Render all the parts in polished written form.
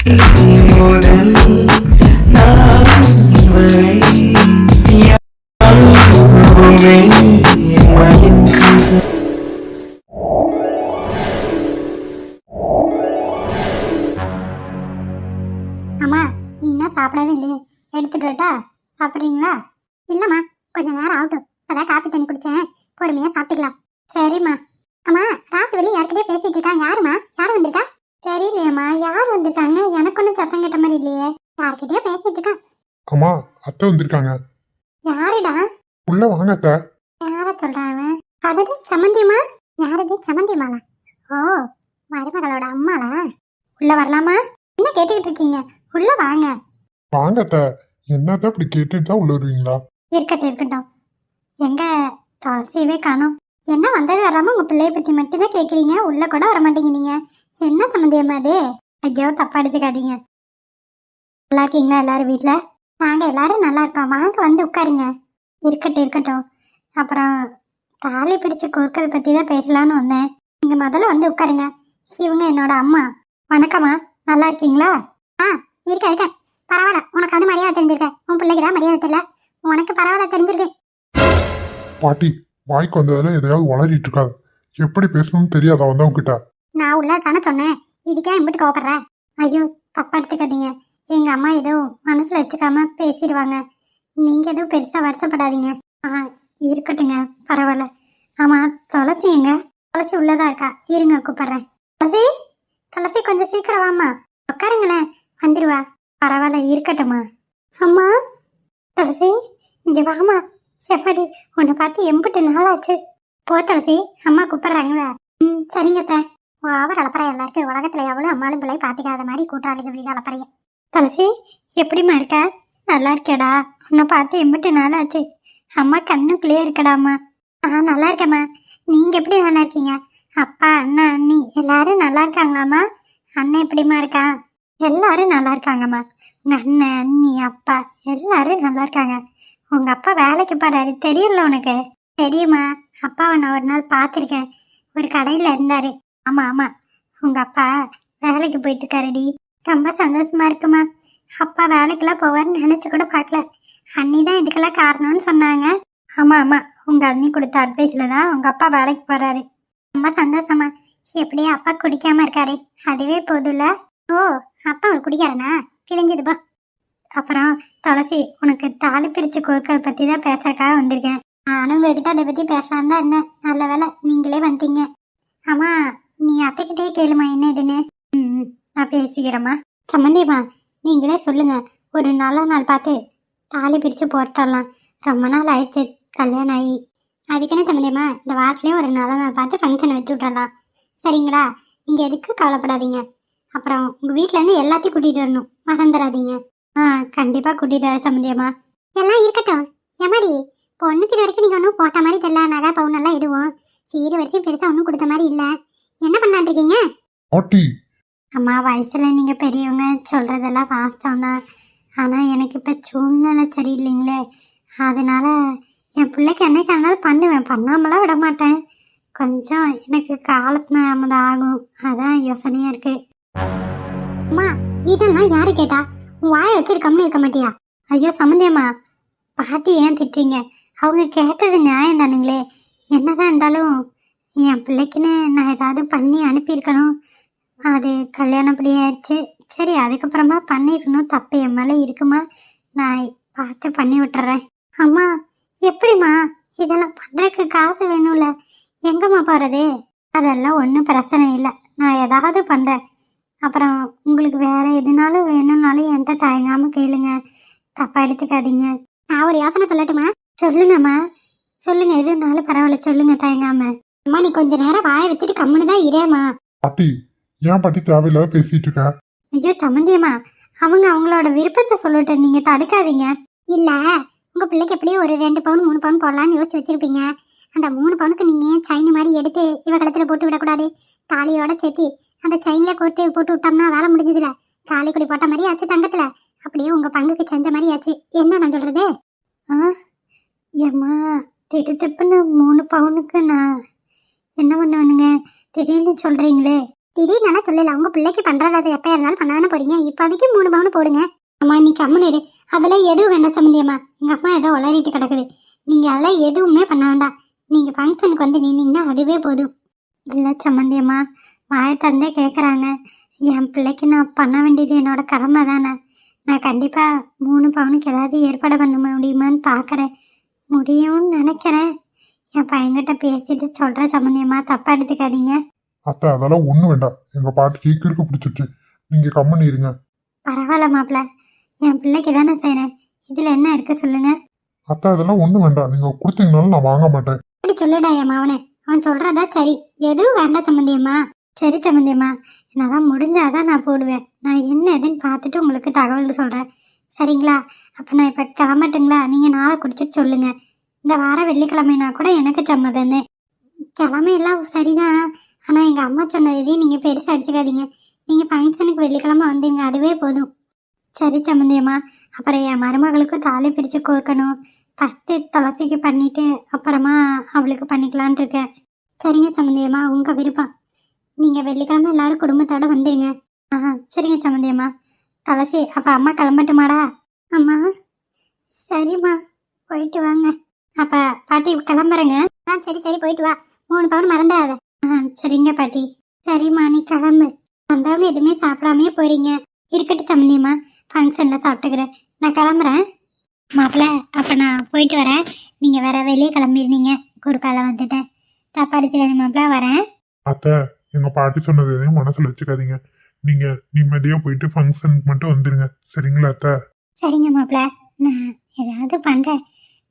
முதல் நான் வரை யாருமே மயக்கம். அம்மா நீ என்ன சாப்பிடவே இல்லையே, எடுத்துட்டு வரட்டா? சாப்பிட்றீங்களா? இல்லைம்மா, கொஞ்சம் நேரம் ஆகட்டும், அதான் காப்பி தண்ணி குடித்தேன், பொறுமையாக சாப்பிட்டுக்கலாம். சரிம்மா. அம்மா ராத்து வெளியே யார்கிட்டயே பேசிட்டு இருக்கான், யாரும்மா? யார் வந்திருக்கா? தெரியலையம்மா, யார் வந்திருக்காங்க? எனக்கு ஒன்றும் சத்தம் கேட்ட மாதிரி இல்லையே. யார்கிட்டயோ பேசிட்டு இருக்கான். அம்மா அத்தை வந்திருக்காங்க. யாருடா? உள்ள வாங்க அத்தை. யார சொல்றாங்க? அதாவது சம்மந்தியம்மா. யாரது சம்மந்தியம்மாளா? ஓ, மருமகளோட அம்மாளா? உள்ள வரலாமா? என்ன கேட்டுக்கிட்டு இருக்கீங்க? உள்ள வாங்க. வாங்க அத்தை. என்னத்த அப்படி கேட்டுட்டு தான் உள்ள வருவீங்களா? இருக்கட்டும் இருக்கட்டும். எங்க துளசியவே காணோம். என்ன வந்தது வராம உங்க பிள்ளைய பத்தி மட்டும் தான் கேக்குறீங்க, உள்ள கூட வர மாட்டேங்கிறீங்க. என்ன சம்மந்தியம்மா அது? ஐயோ தப்பா எடுத்துக்காதீங்க. நல்லா இருக்கீங்களா எல்லாரும் வீட்டுல? நாங்க எல்லாரும் நல்லா இருக்கோம், வாங்க வந்து உட்காருங்க. இருக்கட்டும் இருக்கட்டும். அப்புறம் தாலி பிரிச்ச கோர்க்கல் பத்தி தான் பேசலான்னு வந்தேன். நீங்க முதல்ல வந்து உட்காருங்க. இவங்க என்னோட அம்மா. வணக்கம்மா, நல்லா இருக்கீங்களா? ஆ இருக்கேன். பரவாயில்ல, உனக்கு அது மரியாதை தெரிஞ்சிருக்க, உன் பிள்ளைக்கு தான் மரியாதை தெரியல, உனக்கு பரவாயில்ல தெரிஞ்சிருக்கு. பாட்டி வாய்க்கு வந்ததுல எதையாவது வளரிட்டு இருக்காது. எப்படி பேசணும்னு தெரியாதா வந்தவங்க கிட்ட? நான் உள்ள தானே சொன்னேன், இதுக்கே எம்பிட்டு கோபப்படுற? ஐயோ தப்பா எடுத்துக்காதீங்க, எங்க அம்மா எதுவும் மனசுல வச்சுக்காம பேசிடுவாங்க. நீங்க எதுவும் பெருசா வருத்தப்படாதீங்க. ஆ இருக்கட்டுங்க, பரவாயில்ல. ஆமா துளசி எங்க? துளசி உள்ளதா இருக்கா? இருங்க கூப்பிடுறேன். துளசி, துளசி கொஞ்சம் சீக்கிரம் வாமா, உட்காருங்களேன், வந்துருவா. பரவாயில்ல இருக்கட்டும்மா. அம்மா துளசி இங்க வாமா. எப்பாடி உன்னை பார்த்து எம்பிட்டு நாளாச்சு. போ துளசி, அம்மா கூப்பிடுறாங்களா? சரிங்க த. அவர் அளப்பறையா எல்லாருக்கும் உலகத்துல எவ்வளவு அம்மாளும் பிள்ளை பார்த்துக்காத மாதிரி கூட்டாளிகள் அளப்பறைய. துளசி எப்படிம்மா இருக்க? நல்லா இருக்கேடா, உன்னை பார்த்து எம்பிட்டு நாளாச்சு. அம்மா கண்ணுக்குள்ளேயே இருக்கடாம்மா. நல்லா இருக்கேம்மா. நீங்க எப்படி நல்லா இருக்கீங்க? அப்பா அண்ணா அண்ணி எல்லாரும் நல்லா இருக்காங்களாம்மா? அண்ணன் எப்படிம்மா இருக்கா? எல்லாரும் நல்லா இருக்காங்கம்மா. உங்க அண்ணன் அண்ணி அப்பா எல்லாரும் நல்லா இருக்காங்க. உங்க அப்பா வேலைக்கு போறாரு, தெரியல உனக்கு? தெரியுமா, அப்பாவை நான் ஒரு நாள் பார்த்துருக்கேன், ஒரு கடையில இருந்தாரு. ஆமா ஆமா, உங்க அப்பா வேலைக்கு போயிட்டு இருக்காருடி. ரொம்ப சந்தோஷமா இருக்குமா. அப்பா வேலைக்கெல்லாம் போவார்னு நினைச்சு கூட பார்க்கல. அண்ணி தான் இதுக்கெல்லாம் காரணம்னு சொன்னாங்க. ஆமா ஆமா, உங்க அண்ணி கொடுத்த அட்வைஸ்ல தான் உங்க அப்பா வேலைக்கு போறாரு. ரொம்ப சந்தோஷமா. எப்படியே அப்பா குடிக்காம இருக்காரு, அதுவே போதும்ல. ஓ, அப்பா ஒரு குடிக்காரனா? கிழிஞ்சது பா. அப்புறம் துளசி, உனக்கு தாலி பிரிச்சு கோர்க்கல் பத்தி தான் பேசுறக்காக வந்திருக்கேன். நானும் உங்ககிட்ட அதை பத்தி பேசலாம் தான் இருந்தேன், நல்ல வேலை நீங்களே வந்துட்டீங்க. ஆமா நீ அத்தைக்கிட்டே கேளுமா என்ன இதுன்னு. நான் பேசிக்கிறேம்மா. சம்மந்தியம்மா நீங்களே சொல்லுங்க, ஒரு நல்ல நாள் பார்த்து தாலி பிரித்து போட்டுடலாம். ரொம்ப நாள் ஆயிடுச்சு கல்யாணம் ஆகி. அதுக்குன்னு சம்மந்தியம்மா, இந்த வாரத்துலேயும் ஒரு நல்ல நாள் பார்த்து ஃபங்க்ஷனை வச்சு விட்றலாம், சரிங்களா? நீங்கள் எதுக்கு கவலைப்படாதீங்க. அப்புறம் உங்கள் வீட்டிலேருந்து எல்லாத்தையும் கூட்டிகிட்டு வரணும், மறந்துடாதீங்க. கண்டிப்பாக கூட்டிகிட்டு வர சம்மந்தியம்மா. எல்லாம் இருக்கட்டும். எம்மாடி பொண்ணுக்கு இது வரைக்கும் நீங்கள் ஒன்றும் போட்ட மாதிரி தெரியல, நகை பவுனெல்லாம் எதுவும் சீரு வரைக்கும் பெருசாக ஒன்றும் கொடுத்த மாதிரி இல்லை. என்ன பண்ணலான் இருக்கீங்க? அம்மா வயசுல நீங்கள் பெரியவங்க சொல்கிறதெல்லாம் வாஸ்தவம் தான், ஆனால் எனக்கு இப்போ சூழ்நிலை சரியில்லைங்களே, அதனால என் பிள்ளைக்கு என்னைக்கு இருந்தாலும் பண்ணுவேன், பண்ணாமலாம் விட மாட்டேன். கொஞ்சம் எனக்கு காலத்து தாமதம் ஆகும், அதான் யோசனையாக இருக்குது. அம்மா இதெல்லாம் யாரு கேட்டா? உன் வாயை வச்சிருக்கம்னு இருக்க மாட்டியா? ஐயோ சம்மந்தியம்மா, பாட்டி ஏன் திட்டுறீங்க? அவங்க கேட்டது நியாயம் தானுங்களே. என்னதான் இருந்தாலும் என் பிள்ளைக்குன்னு நான் ஏதாவது பண்ணி அனுப்பியிருக்கணும். அது கல்யாணப்படி ஆயிடுச்சு, சரி அதுக்கப்புறமா பண்ணியிருக்கணும், தப்பு என் மேலே இருக்குமா? நான் பார்த்து பண்ணி விட்டுறேன். அம்மா எப்படிம்மா இதெல்லாம் பண்ணுறதுக்கு காசு வேணும்ல, எங்கம்மா போகிறது? அதெல்லாம் ஒன்றும் பிரச்சனை இல்லை, நான் ஏதாவது பண்ணுறேன். அப்புறம் உங்களுக்கு வேறு எதுனாலும் வேணும்னாலும் என்கிட்ட தயங்காமல் கேளுங்க, தப்பாக எடுத்துக்காதீங்க. நான் ஒரு யோசனை சொல்லட்டுமா? சொல்லுங்கம்மா சொல்லுங்க, எதுனாலும் பரவாயில்ல சொல்லுங்க தயங்காம. அம்மா நீ கொஞ்ச நேரம் வாயை வச்சுட்டு கம்முன்னு தான் இரேம்மா. பாட்டி ஏன் பாட்டி தேவையில்லாத பேசிட்டு இருக்க? ஐயோ சம்மந்தியம்மா, அவங்க அவங்களோட விருப்பத்தை சொல்லட்டும், நீங்க தடுக்காதீங்க. இல்ல உங்க பிள்ளைக்கு எப்படியும் ஒரு 2 பவுன் 3 பவுன் போடலான்னு யோசிச்சு வச்சிருப்பீங்க. அந்த 3 பவுனுக்கு நீங்க செயின் மாதிரி எடுத்து இவ கழுத்துல போட்டு விடக்கூடாது, தாலியோட சேர்த்து அந்த செயின்ல கோர்த்து போட்டு விட்டோம்னா வேலை முடிஞ்சதுல. தாலி குடி போட்ட மாதிரி ஆச்சு தங்கத்துல, அப்படியே உங்க பங்குக்கு செஞ்ச மாதிரி ஆச்சு. என்ன நான் சொல்றது? ஏம்மா திடுத்துப்புன்னு 3 பவுனுக்கு நான் என்ன பண்ணுவேனுங்க, திடீர்னு சொல்றீங்களே. திடீர்னு நல்லா சொல்லல, உங்க பிள்ளைக்கு பண்றது அது எப்ப இருந்தாலும் பண்ணதானே போறீங்க. இப்போதைக்கு 3 பவுன் போடுங்க. அம்மா நீ கம்முனு இரு. அதெல்லாம் எதுவும் வேண்டாம் சம்மந்தியம்மா. எங்க அம்மா ஏதோ உளறிட்டு கிடக்குது. நீங்க அதெல்லாம் எதுவுமே பண்ண வேண்டாம். நீங்க ஃபங்க்ஷனுக்கு வந்து நின்னீங்கன்னா அதுவே போதும். இல்லை சம்மந்தியம்மா, வாயை திறந்தே கேட்குறாங்க. என் பிள்ளைக்கு நான் பண்ண வேண்டியது என்னோட கடமை தானே. நான் கண்டிப்பாக 3 பவுனுக்கு ஏதாவது ஏற்பாடு பண்ண முடியுமான்னு பார்க்குறேன். முடியும்னு நினைக்கிறேன். என் பையன்கிட்ட பேசிட்டு சொல்கிறேன் சம்மந்தியம்மா, தப்பாக எடுத்துக்காதீங்க. அத்தை அதெல்லாம் ஒன்றும் வேண்டாம். எங்கள் பாட்டிக்கு கிறுக்கு பிடிச்சிருச்சு. நீங்கள் கம்மனு இருங்க. பரவாயில்ல மாப்பிள்ள, என் பிள்ளைக்கு தானே செய்கிறேன். இதில் என்ன இருக்குது சொல்லுங்கள். அத்தை அதெல்லாம் ஒன்றும் வேண்டாம். நீங்கள் கொடுத்தீங்கனாலும் நான் வாங்க மாட்டேன். அப்படி சொல்லுடா என் மாவனே. அவன் சொல்கிறதா சரி. எதுவும் வேண்டாம் சம்மந்தியம்மா. சரி சம்மந்தியம்மா, என்னால் முடிஞ்சாதான் நான் போடுவேன். நான் என்ன எதுன்னு பார்த்துட்டு உங்களுக்கு தகவல் சொல்கிறேன். சரிங்களா? அப்போ நான் இப்போ கிளம்பட்டுங்களா? நீங்கள் நாளை குடிச்சிட்டு சொல்லுங்கள். இந்த வாரம் வெள்ளிக்கிழமைனா கூட எனக்கு சம்மதன்னு. கிழமையெல்லாம் சரிதான். ஆனால் எங்கள் அம்மா சொன்னது இதையும் நீங்கள் பெருசாக எடுத்துக்காதீங்க. நீங்கள் ஃபங்க்ஷனுக்கு வெள்ளிக்கிழமை வந்தீங்க, அதுவே போதும். சரி சம்மந்தியம்மா. அப்புறம் என் மருமகளுக்கும் தாலி பிரித்து கோர்க்கணும். ஃபஸ்ட்டு துளசிக்கு பண்ணிவிட்டு அப்புறமா அவளுக்கு பண்ணிக்கலான் இருக்கேன். சரிங்க சம்மந்தியம்மா, உங்கள் விருப்பம். நீங்கள் வெள்ளிக்கிழமை எல்லாரும் குடும்பத்தோடு வந்துடுங்க. சரிங்க சம்மந்தியம்மா. துளசி, அப்போ அம்மா கிளம்பட்டுமாடா? அம்மா சரிம்மா, போயிட்டு வாங்க. அப்போ பாட்டி கிளம்புறேங்க. சரி சரி, போயிட்டு வா. 3 பவுன் மறந்துடாத. சரிங்க பாட்டி. சரிம்மா, நீ கிளம்பு. வந்தவங்க எதுவுமே சாப்பிடாமையே போகிறீங்க. இருக்கட்டும் சம்மந்தியம்மா, ஃபங்க்ஷனில் சாப்பிட்டுக்கிறேன். நான் கிளம்புறேன். மாப்பிள்ள, அப்போ நான் போயிட்டு வரேன். நீங்கள் வேற வெளியே கிளம்பிருந்தீங்க, குறுக்கால வந்துட்டேன். தப்பா அடிச்சுக்காதீங்க மாப்பிள்ள, வரேன். அத்தை எங்கள் பாட்டி சொன்னது எதையும் மனசில் வச்சுக்காதீங்க. நீங்கள் நிம்மதியாக போயிட்டு ஃபங்க்ஷனுக்கு மட்டும் வந்துடுங்க. சரிங்களா அத்தை? சரிங்க மாப்பிள்ள, நான் ஏதாவது பண்ணுறேன்.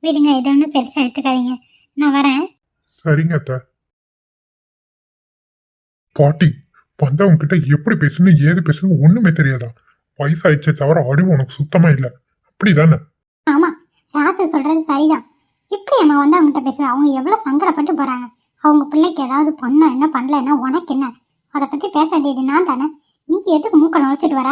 விடுங்க, எது ஒன்றும் பெருசாக எடுத்துக்காதீங்க. நான் வரேன். சரிங்க அத்தை. பாட்டி வந்தவங்க கிட்ட எப்படி பேசணும் ஏது பேசணும் ஒண்ணுமே தெரியாதா? வயசாயிடுச்சே தவிர அறிவு உனக்கு சுத்தமா இல்லை. அப்படிதானே? ஆமாம், ராசு சொல்கிறது சரிதான். இப்படி அம்மா வந்து அவங்ககிட்ட பேசுது. அவங்க எவ்வளோ சங்கடப்பட்டு போகிறாங்க. அவங்க பிள்ளைக்கு ஏதாவது பண்ண என்ன பண்ணலன்னா உனக்கு என்ன? அதை பற்றி பேச வேண்டியது நான் தானே. நீ எதுக்கு மூக்க நுழைச்சிட்டு வர?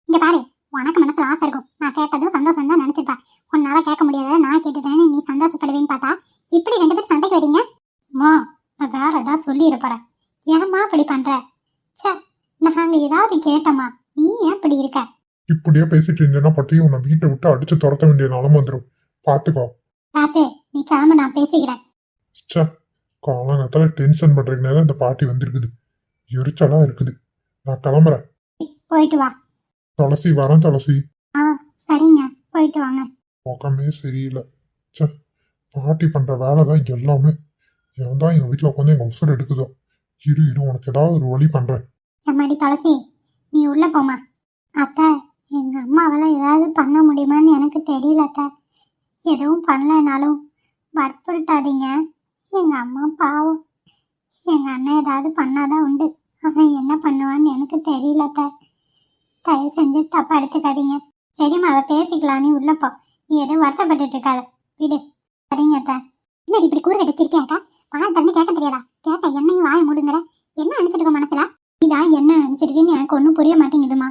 இங்கே பாரு, உனக்கு மனசில் ஆசை இருக்கும். நான் கேட்டதும் சந்தோஷம் தான் நினச்சிப்பேன். உன்னால் கேட்க முடியாத நான் கேட்டுட்டேன்னு நீ சந்தோஷப்படுவேன்னு பார்த்தா இப்படி 2 பேரும் சண்டைக்கு வரீங்க. அம்மா, நான் வேற ஏதாவது சொல்லியிருப்பறேன். ஏம்மா இப்படி பண்ணுற? சே, நாங்கள் ஏதாவது கேட்டோமா? நீ ஏன் இப்படி இருக்க? இப்படியே பேசிட்டு இருந்தேன்னா பாட்டி உன்னை வீட்டை விட்டு அடிச்சு துரத்த வேண்டிய நிலைமை வந்துடும். பார்த்துக்கோ. ராசே, நீ கிளம்பு, நான் பேசிக்கிறேன். சே, காலங்கத்தால டென்ஷன் பண்றதுனால இந்த பாட்டி வந்திருக்குது. எரிச்சலா இருக்குது. நான் கிளம்புறேன். போயிட்டு வா. துளசி வரேன். துளசி சரிங்க, போயிட்டு வாங்க. முகமே சரியில்லை. சே, பாட்டி பண்ற வேலை தான் எல்லாமே. ஏன் தான் எங்க வீட்டில் உட்காந்து எங்க உசுர் எடுக்குதோ. இரு உனக்கு ஏதாவது ஒரு வழி பண்றேன். எம்மாடி துளசி, நீ உள்ள போமா. அத்தை, எங்க அம்மாவெல்லாம் ஏதாவது பண்ண முடியுமான்னு எனக்கு தெரியல அத்தை. எதுவும் பண்ணலைனாலும் வற்புறுத்தாதீங்க. எங்க அம்மா பாவம். எங்க அண்ணன் ஏதாவது பண்ணாதான் உண்டு. அவன் என்ன பண்ணுவான்னு எனக்கு தெரியல அத்தை. தயவு செஞ்சு தப்பா எடுத்துக்காதீங்க. சரிம்மா, அதை பேசிக்கலாம். நீ உள்ள போ. நீ எதுவும் வருத்தப்பட்டு இருக்காத, விடு. சரிங்க அத்தை. என்னடி இப்படி கூறு கட்டிச்சிருக்கேக்கா? வாயை திறந்து கேட்க தெரியாதா? கேட்ட என்னையும் வாயை மூடுங்கிற. என்ன நினைச்சிருக்க மனசுல? நீதான் என்ன நினைச்சிருக்கேன்னு எனக்கு ஒன்றும் புரிய மாட்டேங்குதுமா.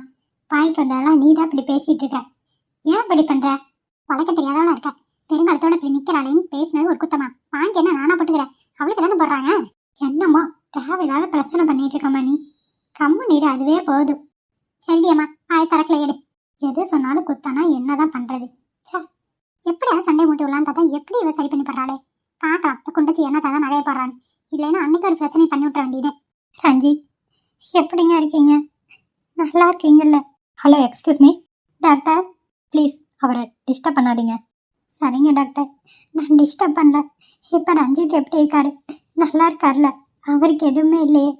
வாய்க்கு வந்தாலும் நீ தான் இப்படி பேசிட்டு இருக்க. ஏன் இப்படி பண்ற? உழைக்க தெரியாதவளா இருக்க. பெருங்காலத்தோட இப்படி நிக்கிறாளேன்னு பேசினது ஒரு குத்தமா? வாங்கி என்ன நானா போட்டுக்கிறேன்? அவளுக்கு தானே போடுறாங்க. என்னமோ தேவையில்லாத பிரச்சனை பண்ணிட்டு இருக்கம்மா நீ. கம்மு நீர், அதுவே போதும். சரிடியம்மா, வாய் திறக்கல எடு. எது சொன்னாலும் குத்தானா என்னதான் பண்றது? சே, எப்படியாவது சண்டை மூட்டி விடலான்னு பார்த்தா எப்படி இவ சரி பண்ணி போடுறாளே. பார்க்கலாம் இந்த குண்டச்சி என்ன தான் நகைய போடுறான்னு. இல்லைன்னா அன்னைக்கு ஒரு பிரச்சனை பண்ணி விட்டுற வேண்டியதே. ரஞ்சித், எப்படிங்க இருக்கீங்க? நல்லா இருக்கீங்கல்ல? Hello, excuse me doctor, please அவரை டிஸ்டர்ப் பண்ணாதீங்க. சரிங்க டாக்டர், நான் டிஸ்டர்ப் பண்ணல. இப்போ ரஞ்சித் எப்படி இருக்காரு? நல்லா இருக்கார்ல? அவருக்கு எதுவுமே இல்லையே,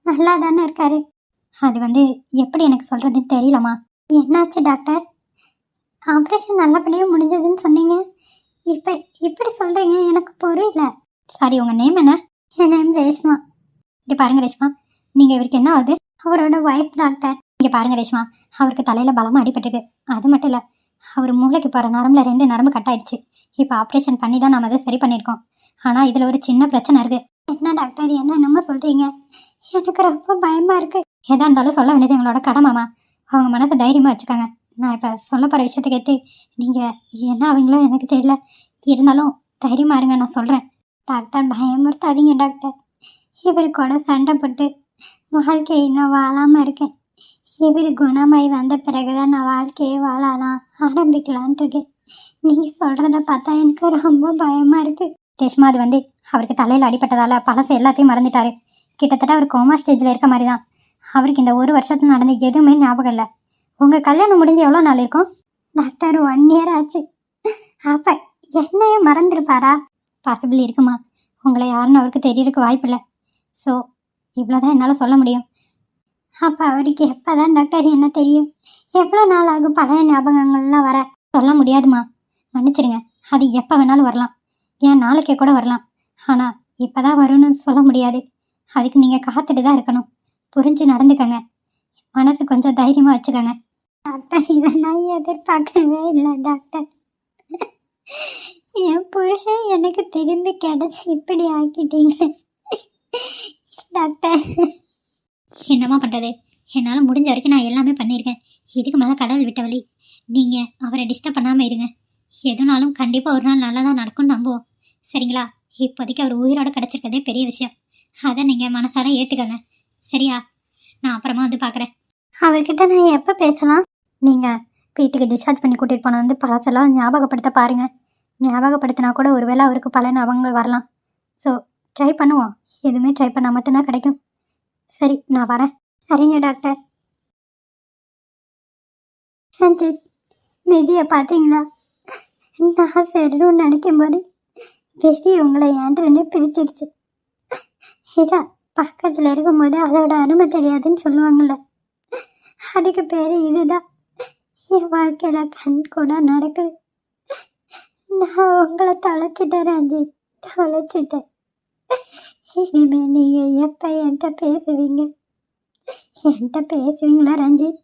நல்லா தானே இருக்காரு. அது எப்படி எனக்கு சொல்கிறதுன்னு தெரியலம்மா. என்னாச்சு டாக்டர்? ஆப்ரேஷன் நல்லபடியாக முடிஞ்சதுன்னு சொன்னீங்க. இப்போ இப்படி சொல்கிறீங்க, எனக்கு புரியல. சாரி, உங்கள் நேம் என்ன? என் நேம் ரேஷ்மா. இங்கே பாருங்கள் ரேஷ்மா, நீங்கள் இவருக்கு என்ன ஆகுது? அவரோட ஒய்ஃப் டாக்டர். இங்கே பாருங்கள் ரேஷ்மா, அவருக்கு தலையில் பலமாக அடிபட்டுருக்கு. அது மட்டும் இல்லை, அவர் மூளைக்கு போகிற நரம்பில் 2 நரம்பு கட் ஆயிடுச்சு. இப்போ ஆப்ரேஷன் பண்ணி தான் நம்ம அதை சரி பண்ணியிருக்கோம். ஆனால் இதில் ஒரு சின்ன பிரச்சனை இருக்குது. என்ன டாக்டர், என்னென்னமோ சொல்கிறீங்க? எனக்கு ரொம்ப பயமாக இருக்குது. எதாக இருந்தாலும் சொல்ல வேண்டியது எங்களோட கடமைமா. அவங்க மனசை தைரியமாக வச்சுக்காங்க. நான் இப்போ சொல்ல போகிற விஷயத்தை கேட்டு நீங்கள் என்ன ஆவீங்களோ எனக்கு தெரியல. இருந்தாலும் தைரியமாக இருங்க, நான் சொல்கிறேன். டாக்டர் பயமுறுத்தாதீங்க டாக்டர். இவர் கூட சண்டை போட்டு வாழ்க்கையை இன்னும் வாழாமல் இருக்கேன். இவர் குணமாய் வந்த பிறகுதான் நான் வாழ்க்கையை வாழலாம் ஆரம்பிக்கலான்ட்டு இருக்கேன். நீங்கள் சொல்கிறத பார்த்தா எனக்கு ரொம்ப பயமாக இருக்குது. ரேஷ்மா அது வந்து அவருக்கு தலையில் அடிபட்டதால் பழசு எல்லாத்தையும் மறந்துட்டாரு. கிட்டத்தட்ட அவர் கோமா ஸ்டேஜில் இருக்க மாதிரி தான். அவருக்கு இந்த ஒரு வருஷத்துல நடந்த எதுவுமே ஞாபகம் இல்லை. உங்கள் கல்யாணம் முடிஞ்சு எவ்வளோ நாள் இருக்கும்? டாக்டர் 1 இயர் ஆச்சு. அப்போ என்னையும் மறந்துருப்பாரா? பாசிபிள் இருக்குமா? உங்களை யாருன்னு அவருக்கு தெரியறதுக்கு வாய்ப்பில்லை. ஸோ இவ்வளோதான் என்னால் சொல்ல முடியும். அப்போ அவருக்கு எப்போ தான் டாக்டர் என்ன தெரியும்? எவ்வளோ நாள் ஆகும் பழைய ஞாபகங்கள்லாம் வர? சொல்ல முடியாதுமா, மன்னிச்சிடுங்க. அது எப்போ வேணாலும் வரலாம், ஏன் நாளைக்கே கூட வரலாம். ஆனால் இப்போ தான் வரும்னு சொல்ல முடியாது. அதுக்கு நீங்கள் காத்துட்டு தான் இருக்கணும். புரிஞ்சு நடந்துக்கங்க. மனசு கொஞ்சம் தைரியமாக வச்சுக்கோங்க. டாக்டர் இதை நான் எதிர்பார்க்கவே இல்லை டாக்டர். என் புருஷன் எனக்கு திரும்பி கிடச்சி இப்படி ஆக்கிட்டீங்க டாக்டர். என்னம்மா பண்ணுறது? என்னால் முடிஞ்ச வரைக்கும் நான் எல்லாமே பண்ணியிருக்கேன். இதுக்கு மேலே கடவுள் விட்ட வழி. நீங்கள் அவரை டிஸ்டர்ப் பண்ணாமல் இருங்க. எதுனாலும் கண்டிப்பாக ஒரு நாள் நல்லா தான் நடக்கும்னு நம்புவோம். சரிங்களா? இப்போதைக்கு அவர் உயிரோடு கிடச்சிருக்கதே பெரிய விஷயம். அதை நீங்கள் மனசார ஏற்றுக்கங்க. சரியா? நான் அப்புறமா வந்து பார்க்குறேன். அவர்கிட்ட நான் எப்போ பேசலாம்? நீங்கள் வீட்டுக்கு டிஸ்சார்ஜ் பண்ணி கூட்டிகிட்டு போன வந்து பழசெல்லாம் ஞாபகப்படுத்த பாருங்கள். ஞாபகப்படுத்தினா கூட ஒருவேளை அவருக்கு பல ஞாபகங்கள் வரலாம். ஸோ ட்ரை பண்ணுவோம். எதுவுமே ட்ரை பண்ணால் மட்டும்தான் கிடைக்கும். சரி, நான் வரேன். சரிங்க டாக்டர். ரஞ்சித், விதியை பார்த்தீங்களா? நான் சரின்னு நினைக்கும் போது விதி உங்களை ஏன்றிருந்து பிரிச்சிருச்சு. இதான் பக்கத்தில் இருக்கும்போது அதோட அருமை தெரியாதுன்னு சொல்லுவாங்கள்ல, அதுக்கு பேர் இதுதான். என் வாழ்க்கையில் கண் கூட நடக்குது. நான் உங்களை தொலைச்சிட்டேன் ரஞ்சித், தொலைச்சிட்டேன். இனிமே நீங்கள் எப்போ என்கிட்ட பேசுவீங்க? என்கிட்ட பேசுவீங்களா ரஞ்சித்?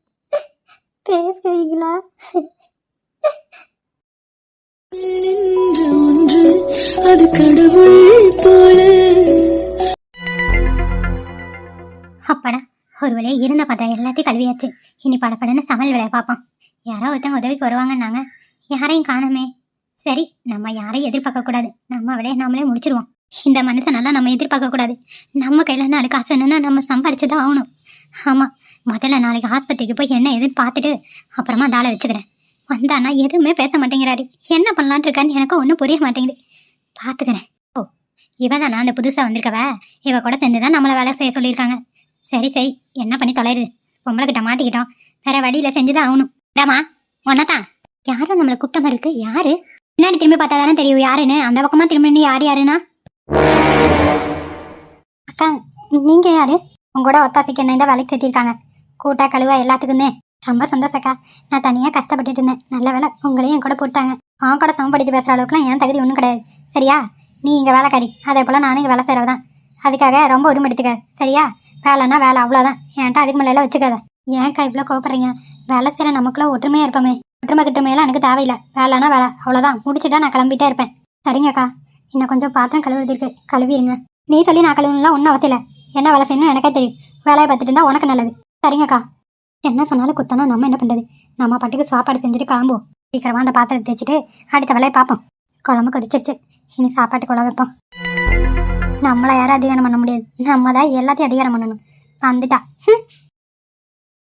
பேசுவீங்களா? ஒன்று அது கடவுள் போல. அப்பாடா, ஒரு வேலையை இருந்த பார்த்தா எல்லாத்தையும் கழுவியாச்சு. இனி படப்படன்னு சமையல் வேலையை பார்ப்போம். யாரோ ஒருத்தவங்க உதவிக்கு வருவாங்கன்னாங்க, யாரையும் காணுமே. சரி, நம்ம யாரையும் எதிர்பார்க்கக்கூடாது. நம்ம வேலையை நம்மளே முடிச்சிருவோம். இந்த மனுஷனெல்லாம் நம்ம எதிர்பார்க்கக்கூடாது. நம்ம கையில் 4 காசு வேணும்னா நம்ம சம்பாரிச்சு தான் ஆகணும். ஆமாம், முதல்ல நாளைக்கு ஆஸ்பத்திரிக்கு போய் என்ன எதுன்னு பார்த்துட்டு அப்புறமா தாளை வச்சுக்கிறேன். வந்தானா எதுவுமே பேச மாட்டேங்கிறாரு. என்ன பண்ணலான் இருக்கான்னு எனக்கு ஒன்றும் புரிய மாட்டேங்குது. பார்த்துக்கிறேன். ஓ, இவ தானா அந்த புதுசாக வந்திருக்கவ? இவ கூட சேர்ந்து தான் நம்மளை வேலை செய்ய சொல்லியிருக்காங்க. சரி சரி, என்ன பண்ணி தொலையுது? பொம்பளைக்கிட்ட மாட்டிக்கிட்டோம், வேற வழியில் செஞ்சுதான் ஆகணும். இதாம்மா, ஒன்னதான் யாரும் நம்மளை கூப்பிட்ட மாதிரி இருக்கு. யாரு? பின்னாடி திரும்பி பார்த்தா தானே தெரியும் யாருன்னு. அந்த பக்கமாக திரும்பி யார் யாருன்னா? அக்கா, நீங்கள் யாரு? உங்களோட ஒத்தாசைக்கு என்ன இந்த வேலைக்கு சேர்த்திருக்காங்க. கூட்டா கழுவா எல்லாத்துக்குமே ரொம்ப சந்தோஷக்கா. நான் தனியாக கஷ்டப்பட்டுட்டு இருந்தேன். நல்ல வேலை உங்களையும் என் கூட போட்டாங்க. அவன் கூட சமப்படுத்தி பேசுகிற அளவுக்குலாம் என் தகுதி ஒன்றும் கிடையாது. சரியா? நீ இங்கே வேலைக்காரி, அதே போல் நானும் இங்கே வேலை செய்கிறதான். அதுக்காக ரொம்ப உரிமை எடுத்துக்காது. சரியா? வேலைன்னா வேலை, அவ்வளோதான். என்கிட்ட அதுக்கு மேலே வச்சுக்காத. ஏன்க்கா இவ்வளோ கோவப்படுறீங்க? வேலை செய்கிற நமக்குள்ள ஒற்றுமையாக இருப்போமே. ஒற்றுமை கிட்டுமையெல்லாம் எனக்கு தேவையில்லை. வேலைன்னா வேலை, அவ்வளோதான். முடிச்சுட்டா நான் கிளம்பிட்டே இருப்பேன். சரிங்கக்கா, இன்னும் கொஞ்சம் பாத்திரம் கழுவுறது இருக்கு, கழுவிடுங்க. நீ சொல்லி நான் கழுவுலாம் ஒன்றும் அவசியம் இல்லை. என்ன வேலை செய்யணும் எனக்கே தெரியும். வேலையை பார்த்துட்டு இருந்தால் உனக்கு நல்லது. சரிங்கக்கா. என்ன சொன்னாலும் குத்தனா நம்ம என்ன பண்ணுறது? நம்ம பாட்டுக்கு சாப்பாடு செஞ்சுட்டு கிளம்புவோம். சீக்கிரமாக அந்த பாத்திரத்தை தேய்ச்சிட்டு அடுத்த வேலையை பார்ப்போம். குழம்பு கொதிச்சிருச்சு, இனி சாப்பாட்டு குழம்பு வைப்போம். நம்மளை யாரும் அதிகாரம் பண்ண முடியாது. நம்ம தான் எல்லாத்தையும் அதிகாரம் பண்ணணும். வந்துட்டா